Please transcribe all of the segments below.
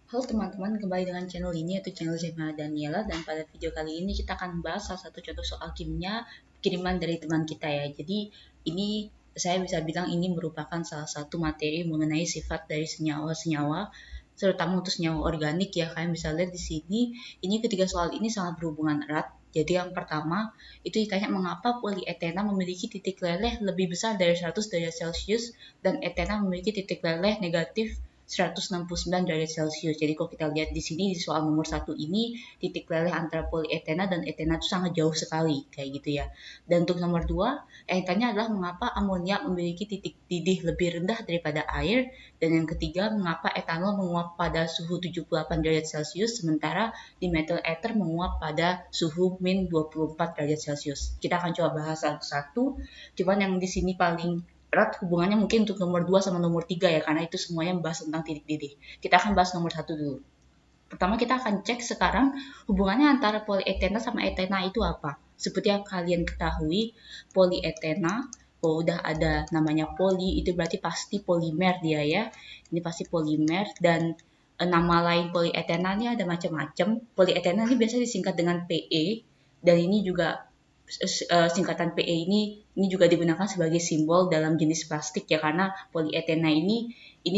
Halo teman-teman, kembali dengan channel ini yaitu channel Zema Daniela, dan pada video kali ini kita akan membahas salah satu contoh soal kimia kiriman dari teman kita ya. Jadi ini saya bisa bilang ini merupakan salah satu materi mengenai sifat dari senyawa-senyawa, terutama untuk senyawa organik ya. Kalian bisa lihat di sini, ini ketiga soal ini sangat berhubungan erat. Jadi yang pertama itu ditanya mengapa polietena memiliki titik leleh lebih besar dari 100 derajat Celcius dan etena memiliki titik leleh negatif 169 derajat Celcius. Jadi kalau kita lihat di sini di soal nomor 1 ini titik leleh antara polietena dan etena itu sangat jauh sekali kayak gitu ya. Dan untuk nomor 2, yang ditanya adalah mengapa amonia memiliki titik didih lebih rendah daripada air, dan yang ketiga mengapa etanol menguap pada suhu 78 derajat Celcius sementara di methyl ether menguap pada suhu min 24 derajat Celcius. Kita akan coba bahas satu-satu. Cuman yang di sini paling erat hubungannya mungkin untuk nomor 2 sama nomor 3 ya, karena itu semuanya membahas tentang titik didih. Kita akan bahas nomor 1 dulu. Pertama kita akan cek sekarang hubungannya antara polietena sama etena itu apa. Seperti yang kalian ketahui, polietena, kalau udah ada namanya poli, itu berarti pasti polimer dia ya. Ini pasti polimer, dan nama lain polietena ini ada macam-macam. Polietena ini biasa disingkat dengan PE, dan ini juga singkatan PE ini juga digunakan sebagai simbol dalam jenis plastik ya, karena polietena ini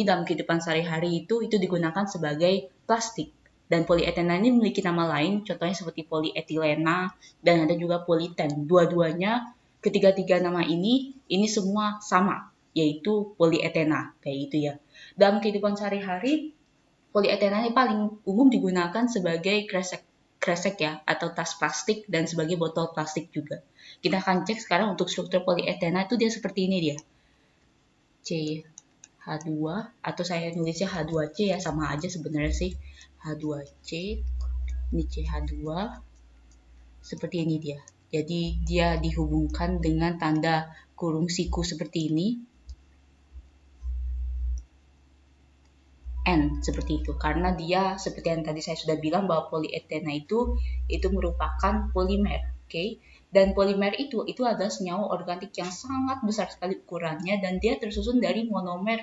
dalam kehidupan sehari-hari itu digunakan sebagai plastik. Dan polietena ini memiliki nama lain, contohnya seperti polietilena dan ada juga politen. Dua-duanya, ketiga-tiga nama ini semua sama, yaitu polietena kayak gitu ya. Dalam kehidupan sehari-hari, polietena ini paling umum digunakan sebagai kresek ya, atau tas plastik, dan sebagai botol plastik juga. Kita akan cek sekarang untuk struktur polietena itu dia seperti ini dia. CH2, atau saya nulisnya H2C ya, sama aja sebenarnya sih. H2C, ini CH2, seperti ini dia. Jadi dia dihubungkan dengan tanda kurung siku seperti ini. N seperti itu, karena dia seperti yang tadi saya sudah bilang bahwa polietena itu merupakan polimer, oke? Dan polimer itu adalah senyawa organik yang sangat besar sekali ukurannya, dan dia tersusun dari monomer.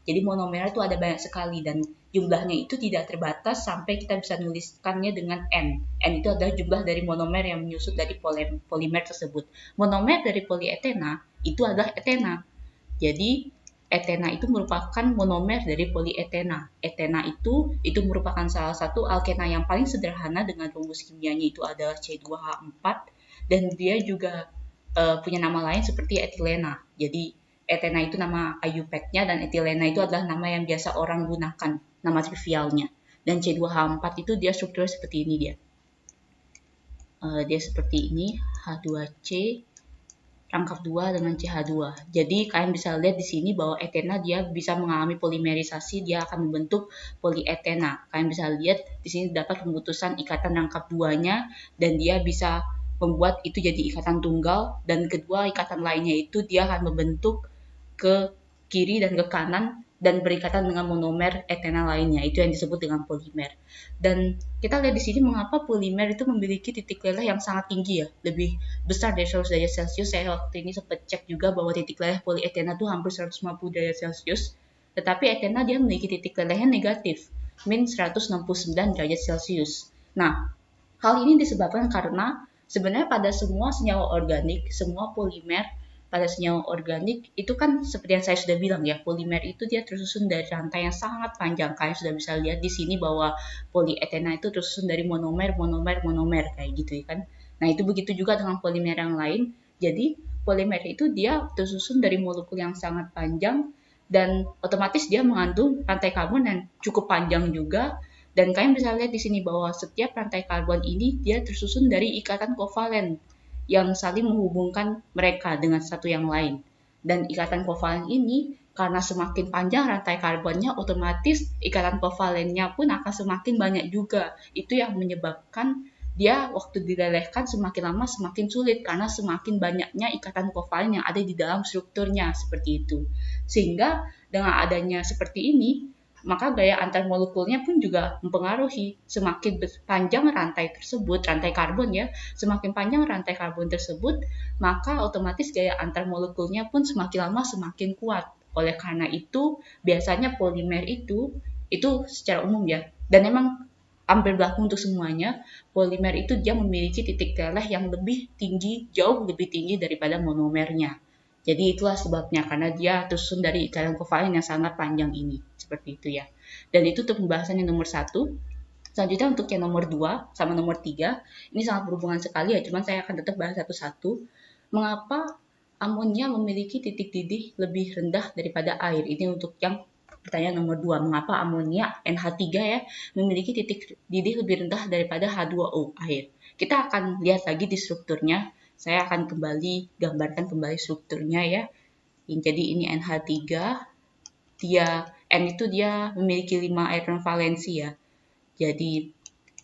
Jadi monomer itu ada banyak sekali, dan jumlahnya itu tidak terbatas sampai kita bisa nuliskannya dengan N. N itu adalah jumlah dari monomer yang menyusun dari polimer tersebut. Monomer dari polietena itu adalah etena. Jadi etena itu merupakan monomer dari polietena. Etena itu merupakan salah satu alkena yang paling sederhana dengan rumus kimianya itu adalah C2H4, dan dia juga punya nama lain seperti etilena. Jadi etena itu nama IUPAC-nya, dan etilena itu adalah nama yang biasa orang gunakan, nama trivialnya. Dan C2H4 itu dia strukturnya seperti ini dia. Dia seperti ini, H2C rangkap 2 dengan CH2. Jadi kalian bisa lihat di sini bahwa etena dia bisa mengalami polimerisasi, dia akan membentuk polietena. Kalian bisa lihat di sini dapat pemutusan ikatan rangkap 2-nya, dan dia bisa membuat itu jadi ikatan tunggal, dan kedua ikatan lainnya itu dia akan membentuk ke kiri dan ke kanan dan berikatan dengan monomer etena lainnya, itu yang disebut dengan polimer. Dan kita lihat di sini mengapa polimer itu memiliki titik leleh yang sangat tinggi ya, lebih besar dari 100 derajat Celcius. Saya waktu ini sempat cek juga bahwa titik leleh polietena itu hampir 150 derajat Celcius, tetapi etena dia memiliki titik lelehnya negatif, min 169 derajat Celcius. Nah, hal ini disebabkan karena sebenarnya pada semua senyawa organik, semua polimer pada senyawa organik itu kan seperti yang saya sudah bilang ya, polimer itu dia tersusun dari rantai yang sangat panjang. Kalian sudah bisa lihat di sini bahwa polietena itu tersusun dari monomer kayak gitu ya kan. Nah, itu begitu juga dengan polimer yang lain. Jadi, polimer itu dia tersusun dari molekul yang sangat panjang, dan otomatis dia mengandung rantai karbon yang cukup panjang juga. Dan kalian bisa lihat di sini bahwa setiap rantai karbon ini dia tersusun dari ikatan kovalen yang saling menghubungkan mereka dengan satu yang lain. Dan ikatan kovalen ini, karena semakin panjang rantai karbonnya, otomatis ikatan kovalennya pun akan semakin banyak juga. Itu yang menyebabkan dia waktu dilelehkan semakin lama semakin sulit, karena semakin banyaknya ikatan kovalen yang ada di dalam strukturnya, seperti itu. Sehingga dengan adanya seperti ini, maka gaya antar molekulnya pun juga mempengaruhi. Semakin panjang rantai tersebut, rantai karbon ya, semakin panjang rantai karbon tersebut, maka otomatis gaya antar molekulnya pun semakin lama semakin kuat. Oleh karena itu, biasanya polimer itu Itu secara umum ya. Dan memang hampir berlaku untuk semuanya, polimer itu dia memiliki titik teleh yang lebih tinggi, jauh lebih tinggi daripada monomernya. Jadi itulah sebabnya, karena dia tersusun dari ikatan kovalen yang sangat panjang ini. Seperti itu ya. Dan itu untuk pembahasan yang nomor 1. Selanjutnya untuk yang nomor 2 sama nomor 3, ini sangat berhubungan sekali ya, cuman saya akan tetap bahas satu-satu. Mengapa amonia memiliki titik didih lebih rendah daripada air? Ini untuk yang pertanyaan nomor 2, mengapa amonia NH3 ya memiliki titik didih lebih rendah daripada H2O air? Kita akan lihat lagi di strukturnya. Saya akan kembali gambarkan kembali strukturnya ya. Jadi ini NH3, dia N itu dia memiliki 5 elektron valensi ya. Jadi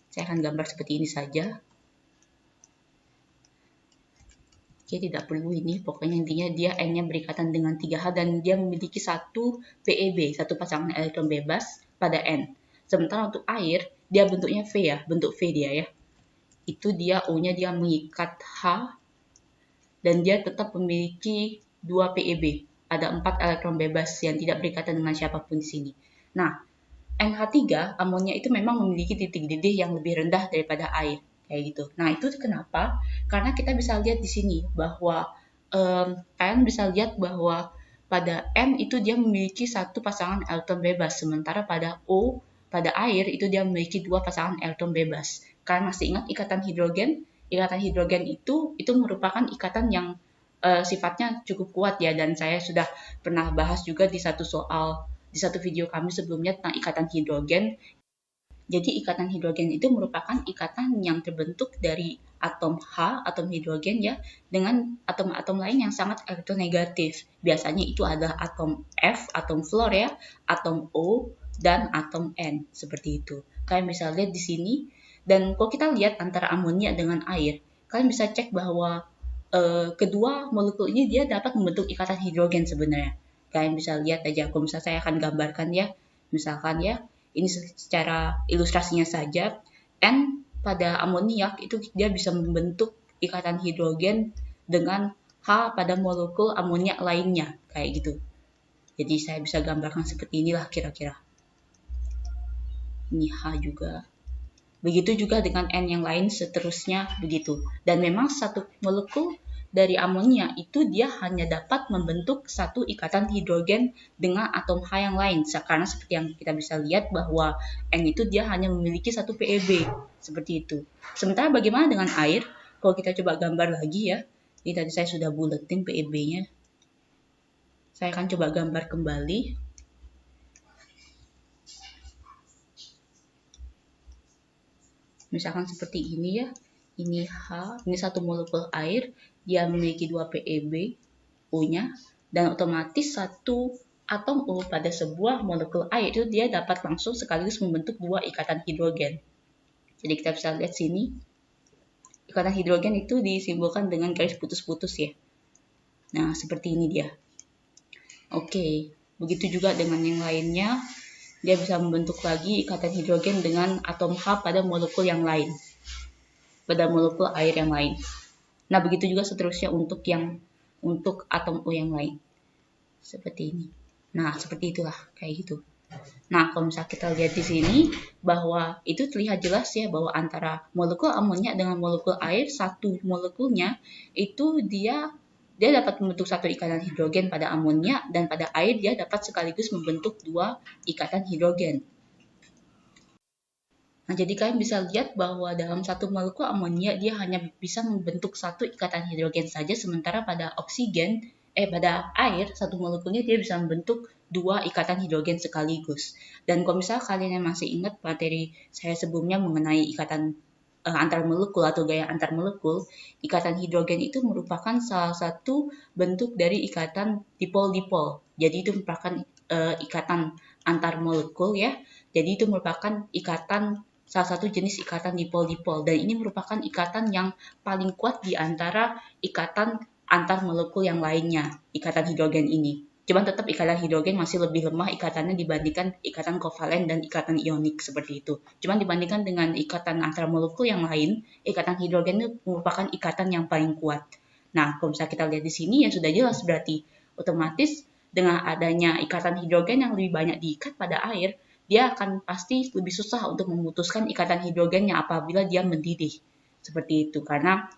saya akan gambar seperti ini saja. Oke, tidak perlu ini, pokoknya intinya dia N-nya berikatan dengan 3H dan dia memiliki satu PEB, satu pasangan elektron bebas pada N. Sementara untuk air, dia bentuknya V ya, bentuk V dia ya. Itu dia O-nya dia mengikat H dan dia tetap memiliki 2 PEB. Ada 4 elektron bebas yang tidak berikatan dengan siapapun di sini. Nah, NH3 amonia itu memang memiliki titik didih yang lebih rendah daripada air. Kayak gitu. Nah, itu kenapa? Karena kita bisa lihat di sini bahwa kalian bisa lihat bahwa pada N itu dia memiliki satu pasangan elektron bebas, sementara pada O, pada air itu dia memiliki 2 pasangan elektron bebas. Kalian masih ingat ikatan hidrogen? Ikatan hidrogen itu merupakan ikatan yang sifatnya cukup kuat ya, dan saya sudah pernah bahas juga di satu video kami sebelumnya tentang ikatan hidrogen. Jadi ikatan hidrogen itu merupakan ikatan yang terbentuk dari atom H, atom hidrogen ya, dengan atom-atom lain yang sangat elektronegatif. Biasanya itu adalah atom F, atom fluor ya, atom O, dan atom N, seperti itu. Kalian bisa lihat di sini. Dan kalau kita lihat antara amonia dengan air, kalian bisa cek bahwa kedua molekul ini dia dapat membentuk ikatan hidrogen sebenarnya. Kalian bisa lihat aja, kalau misalnya saya akan gambarkan ya, misalkan ya, ini secara ilustrasinya saja, N pada amoniak itu dia bisa membentuk ikatan hidrogen dengan H pada molekul amoniak lainnya, kayak gitu. Jadi saya bisa gambarkan seperti inilah kira-kira. Ini H juga. Begitu juga dengan N yang lain, seterusnya begitu. Dan memang satu molekul dari amonia itu dia hanya dapat membentuk satu ikatan hidrogen dengan atom H yang lain. Karena seperti yang kita bisa lihat bahwa N itu dia hanya memiliki satu PEB. Seperti itu. Sementara bagaimana dengan air? Kalau kita coba gambar lagi ya. Ini tadi saya sudah buletin PEB-nya. Saya akan coba gambar kembali. Misalkan seperti ini ya. Ini H, ini satu molekul air, dia memiliki 2 PEB O-nya, dan otomatis satu atom O pada sebuah molekul air itu dia dapat langsung sekaligus membentuk 2 ikatan hidrogen. Jadi kita bisa lihat sini, ikatan hidrogen itu disimbolkan dengan garis putus-putus ya. Nah, seperti ini dia. Oke, begitu juga dengan yang lainnya, dia bisa membentuk lagi ikatan hidrogen dengan atom H pada molekul yang lain. Pada molekul air yang lain. Nah, begitu juga seterusnya untuk atom O yang lain. Seperti ini. Nah, seperti itulah, kayak gitu. Nah, kalau misalnya kita lihat di sini, bahwa itu terlihat jelas ya, bahwa antara molekul amonia dengan molekul air, satu molekulnya, itu dia dapat membentuk satu ikatan hidrogen pada amonia, dan pada air dia dapat sekaligus membentuk 2 ikatan hidrogen. Nah, jadi kalian bisa lihat bahwa dalam satu molekul amonia dia hanya bisa membentuk satu ikatan hidrogen saja, sementara pada pada air satu molekulnya dia bisa membentuk 2 ikatan hidrogen sekaligus. Dan kalau misalnya kalian yang masih ingat materi saya sebelumnya mengenai ikatan antar molekul atau gaya antar molekul, ikatan hidrogen itu merupakan salah satu bentuk dari ikatan dipol-dipol. Jadi itu merupakan ikatan antar molekul ya. Jadi itu merupakan ikatan salah satu jenis ikatan dipol-dipol, dan ini merupakan ikatan yang paling kuat di antara ikatan antar molekul yang lainnya, ikatan hidrogen ini. Cuman tetap ikatan hidrogen masih lebih lemah ikatannya dibandingkan ikatan kovalen dan ikatan ionik seperti itu. Cuman dibandingkan dengan ikatan antar molekul yang lain, ikatan hidrogen itu merupakan ikatan yang paling kuat. Nah, kalau misalnya kita lihat di sini ya sudah jelas, berarti otomatis dengan adanya ikatan hidrogen yang lebih banyak diikat pada air, dia akan pasti lebih susah untuk memutuskan ikatan hidrogennya apabila dia mendidih. Seperti itu, karena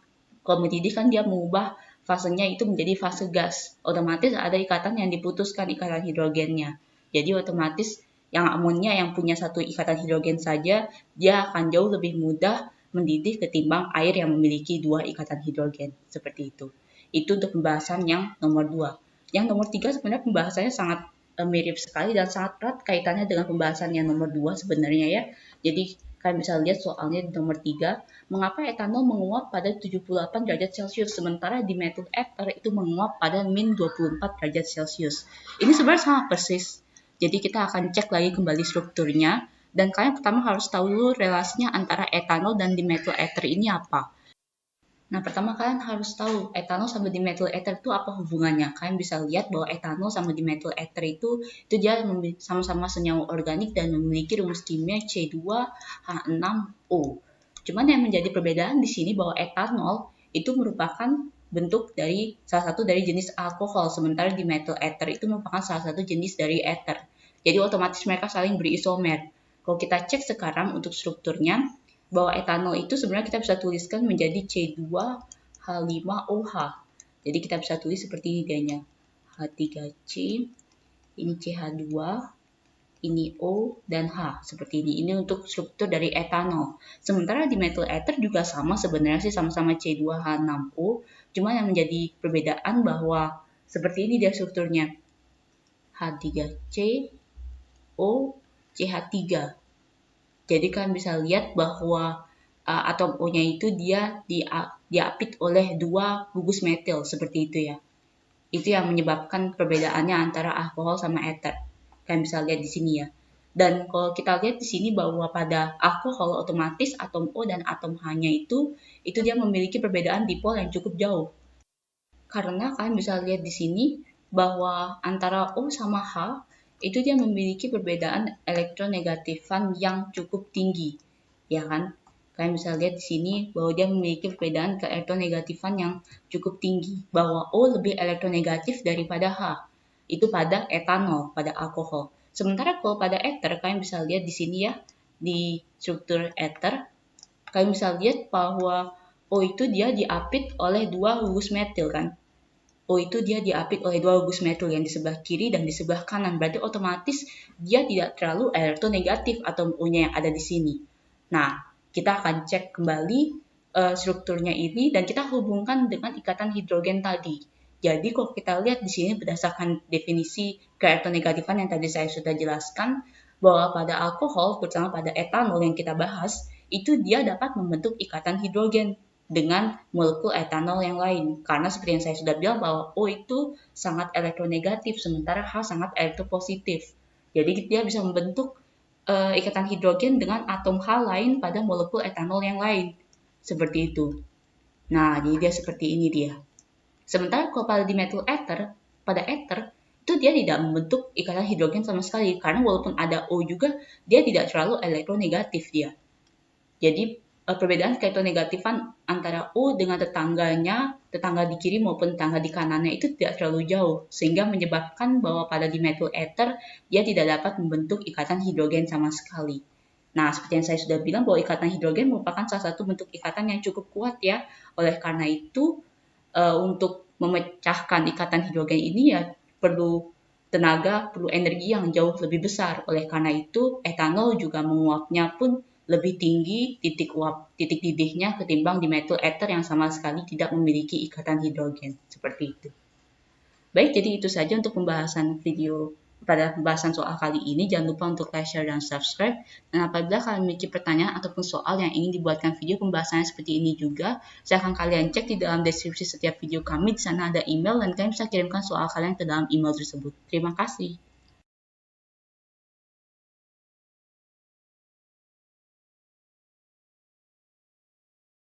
kalau mendidih kan dia mengubah fasenya itu menjadi fase gas. Otomatis ada ikatan yang diputuskan ikatan hidrogennya. Jadi otomatis yang amonia yang punya satu ikatan hidrogen saja, dia akan jauh lebih mudah mendidih ketimbang air yang memiliki dua ikatan hidrogen. Seperti itu. Itu untuk pembahasan yang nomor 2. Yang nomor 3 sebenarnya pembahasannya sangat mirip sekali dan sangat erat kaitannya dengan pembahasan yang nomor 2 sebenarnya ya. Jadi kalian bisa lihat soalnya di nomor 3, mengapa etanol menguap pada 78 derajat Celcius sementara di methyl ether itu menguap pada min 24 derajat Celcius. Ini sebenarnya sangat persis. Jadi kita akan cek lagi kembali strukturnya dan kalian pertama harus tahu dulu relasinya antara etanol dan dimethyl ether ini apa. Nah, pertama kalian harus tahu etanol sama dimethyl ether itu apa hubungannya. Kalian bisa lihat bahwa etanol sama dimethyl ether itu dia sama-sama senyawa organik dan memiliki rumus kimia C2H6O. Cuman yang menjadi perbedaan di sini bahwa etanol itu merupakan bentuk dari salah satu dari jenis alkohol, sementara dimethyl ether itu merupakan salah satu jenis dari ether. Jadi otomatis mereka saling berisomer. Kalau kita cek sekarang untuk strukturnya, bahwa etanol itu sebenarnya kita bisa tuliskan menjadi C2H5OH. Jadi kita bisa tulis seperti ini dianya. H3C, ini CH2, ini O, dan H. Seperti ini. Ini untuk struktur dari etanol. Sementara di methyl ether juga sama sebenarnya sih, sama-sama C2H6O. Cuma yang menjadi perbedaan bahwa seperti ini dia strukturnya. H3C, O, CH3. Jadi kalian bisa lihat bahwa atom O-nya itu dia diapit oleh dua gugus metil seperti itu ya. Itu yang menyebabkan perbedaannya antara alkohol sama ether. Kalian bisa lihat di sini ya. Dan kalau kita lihat di sini bahwa pada alkohol otomatis atom O dan atom H-nya itu dia memiliki perbedaan dipol yang cukup jauh. Karena kalian bisa lihat di sini bahwa antara O sama H itu dia memiliki perbedaan elektronegatifan yang cukup tinggi, ya kan? Kalian bisa lihat di sini bahwa dia memiliki perbedaan elektronegatifan yang cukup tinggi, bahwa O lebih elektronegatif daripada H. Itu pada etanol, pada alkohol. Sementara kalau pada ether, kalian bisa lihat di sini ya, di struktur ether, kalian bisa lihat bahwa O itu dia diapit oleh dua gugus metil kan? O itu dia diapit oleh dua gugus metil yang di sebelah kiri dan di sebelah kanan. Berarti otomatis dia tidak terlalu elektronegatif atom O-nya yang ada di sini. Nah, kita akan cek kembali strukturnya ini dan kita hubungkan dengan ikatan hidrogen tadi. Jadi kalau kita lihat di sini berdasarkan definisi keelektronegatifan yang tadi saya sudah jelaskan, bahwa pada alkohol, terutama pada etanol yang kita bahas, itu dia dapat membentuk ikatan hidrogen dengan molekul etanol yang lain. Karena seperti yang saya sudah bilang bahwa O itu sangat elektronegatif, sementara H sangat elektropositif. Jadi dia bisa membentuk ikatan hidrogen dengan atom H lain pada molekul etanol yang lain. Seperti itu. Nah, jadi dia seperti ini dia. Sementara kalau pada dimethyl ether, pada ether, itu dia tidak membentuk ikatan hidrogen sama sekali. Karena walaupun ada O juga, dia tidak terlalu elektronegatif dia. Jadi perbedaan elektronegatifan antara O dengan tetangganya, tetangga di kiri maupun tetangga di kanannya itu tidak terlalu jauh, sehingga menyebabkan bahwa pada dimethyl ether dia tidak dapat membentuk ikatan hidrogen sama sekali. Nah, seperti yang saya sudah bilang bahwa ikatan hidrogen merupakan salah satu bentuk ikatan yang cukup kuat ya. Oleh karena itu, untuk memecahkan ikatan hidrogen ini ya perlu tenaga, perlu energi yang jauh lebih besar. Oleh karena itu, etanol juga menguapnya pun lebih tinggi titik didihnya ketimbang di methyl ether yang sama sekali tidak memiliki ikatan hidrogen. Seperti itu. Baik, jadi itu saja untuk pembahasan video pada pembahasan soal kali ini. Jangan lupa untuk like, share, dan subscribe. Dan apabila kalian memiliki pertanyaan ataupun soal yang ingin dibuatkan video pembahasannya seperti ini juga, silahkan kalian cek di dalam deskripsi setiap video kami. Di sana ada email dan kalian bisa kirimkan soal kalian ke dalam email tersebut. Terima kasih.